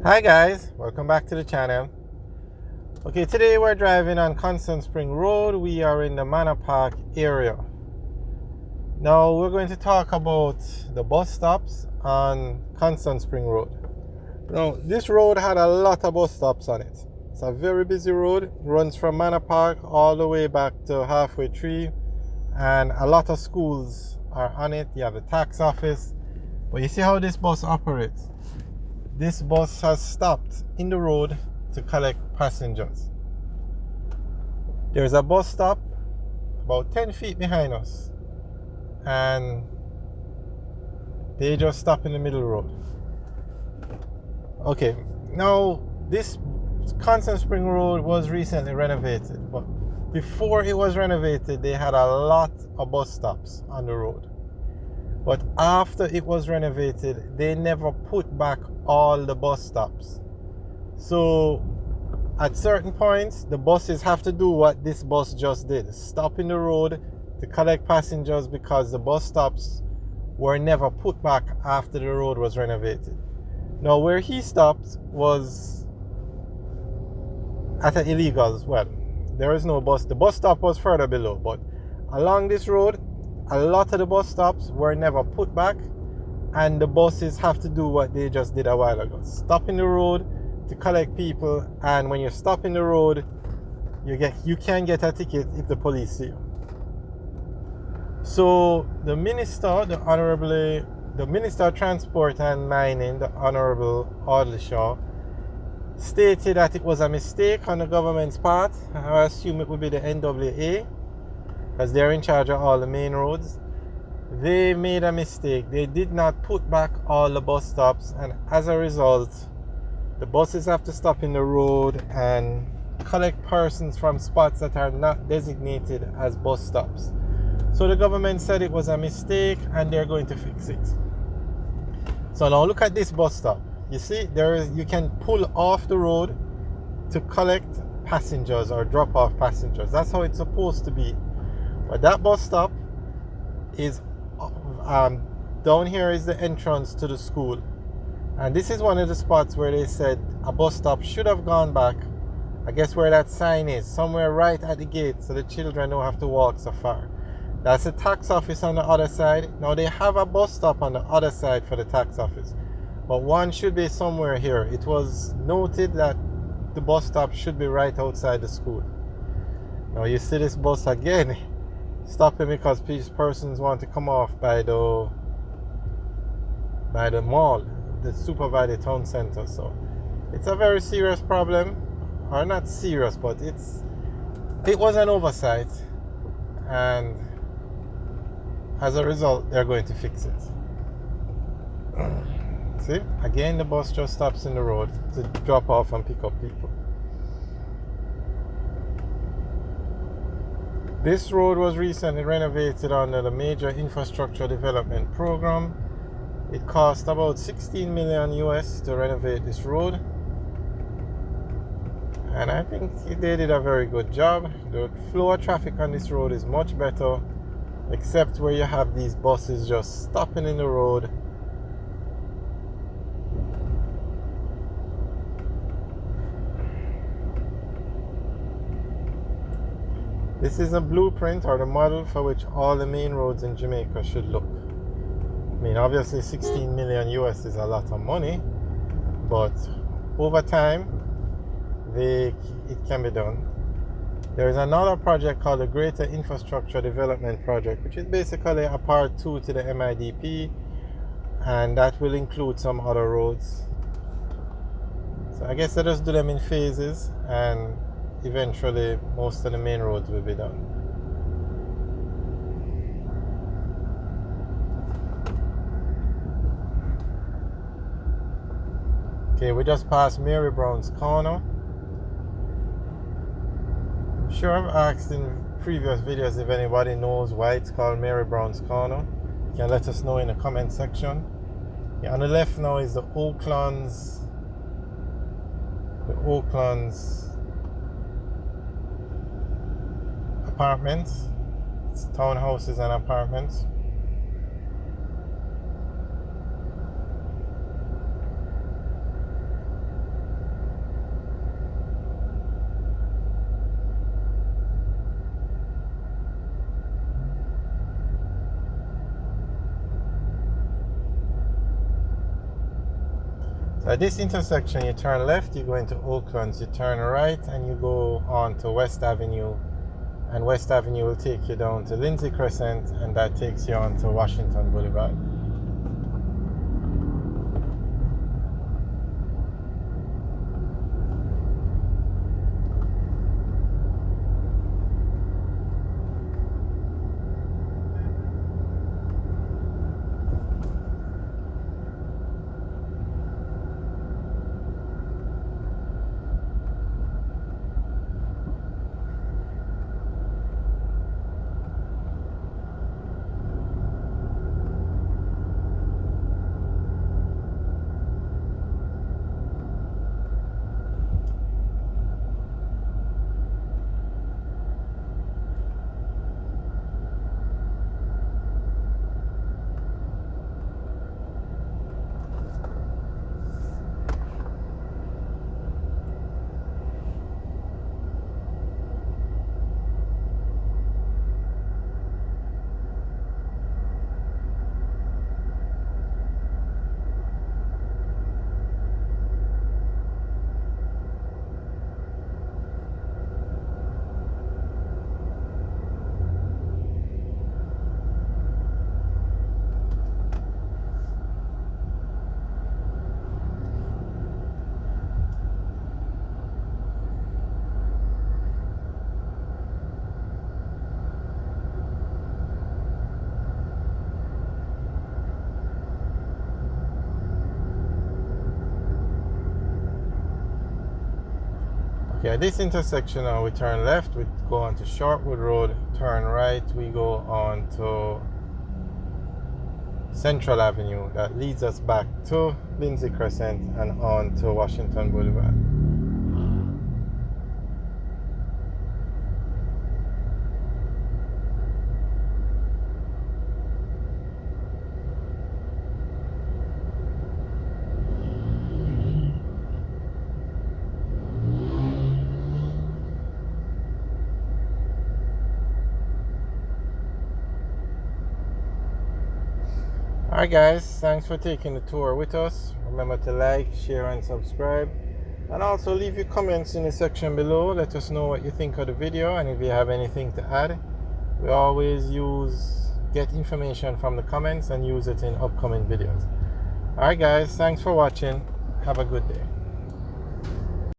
Hi guys, welcome back to the channel. Okay, today we're driving on Constant Spring Road. We are in the Manor Park area. Now we're going to talk about the bus stops on Constant Spring Road. Now this road had a lot of bus stops on it. It's a very busy road. It runs from Manor Park all the way back to Halfway Tree, and a lot of schools are on it. You have the tax office, but you see how this bus operates. This bus has stopped in the road to collect passengers. There's a bus stop about 10 feet behind us, and they just stop in the middle of the road. Okay, now this Constant Spring Road was recently renovated, but before it was renovated, they had a lot of bus stops on the road. But after it was renovated, they never put back all the bus stops. So at certain points, the buses have to do what this bus just did: stop in the road to collect passengers, because the bus stops were never put back after the road was renovated. Now where he stopped was at an illegal as well. There is no bus. The bus stop was further below, but along this road, a lot of the bus stops were never put back, and the buses have to do what they just did a while ago: stop in the road to collect people. And when you stop in the road, you can get a ticket if the police see you. So the Minister of Transport and Mining, the Honorable Audley Shaw, stated that it was a mistake on the government's part. I assume it would be the NWA, because they're in charge of all the main roads. They made a mistake. They did not put back all the bus stops, and as a result, the buses have to stop in the road and collect persons from spots that are not designated as bus stops. So the government said it was a mistake, and they're going to fix it. So now look at this bus stop. You see, you can pull off the road to collect passengers or drop off passengers. That's how it's supposed to be. But that bus stop is down here is the entrance to the school. And this is one of the spots where they said a bus stop should have gone back. I guess where that sign is, somewhere right at the gate, so the children don't have to walk so far. That's the tax office on the other side. Now they have a bus stop on the other side for the tax office, but one should be somewhere here. It was noted that the bus stop should be right outside the school. Now you see this bus again stopping because persons want to come off by the mall, the Supervised Town Center. So it's a very serious problem, or not serious, but it was an oversight, and as a result, they're going to fix it. See, again, the bus just stops in the road to drop off and pick up people. This road was recently renovated under the Major Infrastructure Development Program. It cost about 16 million US to renovate this road, and I think they did a very good job. The flow of traffic on this road is much better, except where you have these buses just stopping in the road. This is a blueprint or the model for which all the main roads in Jamaica should look. I mean, obviously 16 million US is a lot of money, but over time, it can be done. There is another project called the Greater Infrastructure Development Project, which is basically a part 2 to the MIDP, and that will include some other roads. So I guess they just do them in phases, and eventually most of the main roads will be done. Okay, we just passed Mary Brown's Corner. I'm sure I've asked in previous videos if anybody knows why it's called Mary Brown's Corner. You can let us know in the comment section. Yeah, on the left now is the Oaklands apartments. It's townhouses and apartments. At this intersection, you turn left, you go into Oaklands, you turn right, and you go on to West Avenue. And West Avenue will take you down to Lindsay Crescent, and that takes you on to Washington Boulevard. Okay, at this intersection now we turn left, we go on to Shortwood Road, turn right, we go on to Central Avenue. That leads us back to Lindsay Crescent and on to Washington Boulevard. Alright guys, thanks for taking the tour with us. Remember to like, share and subscribe. And also leave your comments in the section below. Let us know what you think of the video and if you have anything to add. We always get information from the comments and use it in upcoming videos. Alright guys, thanks for watching. Have a good day.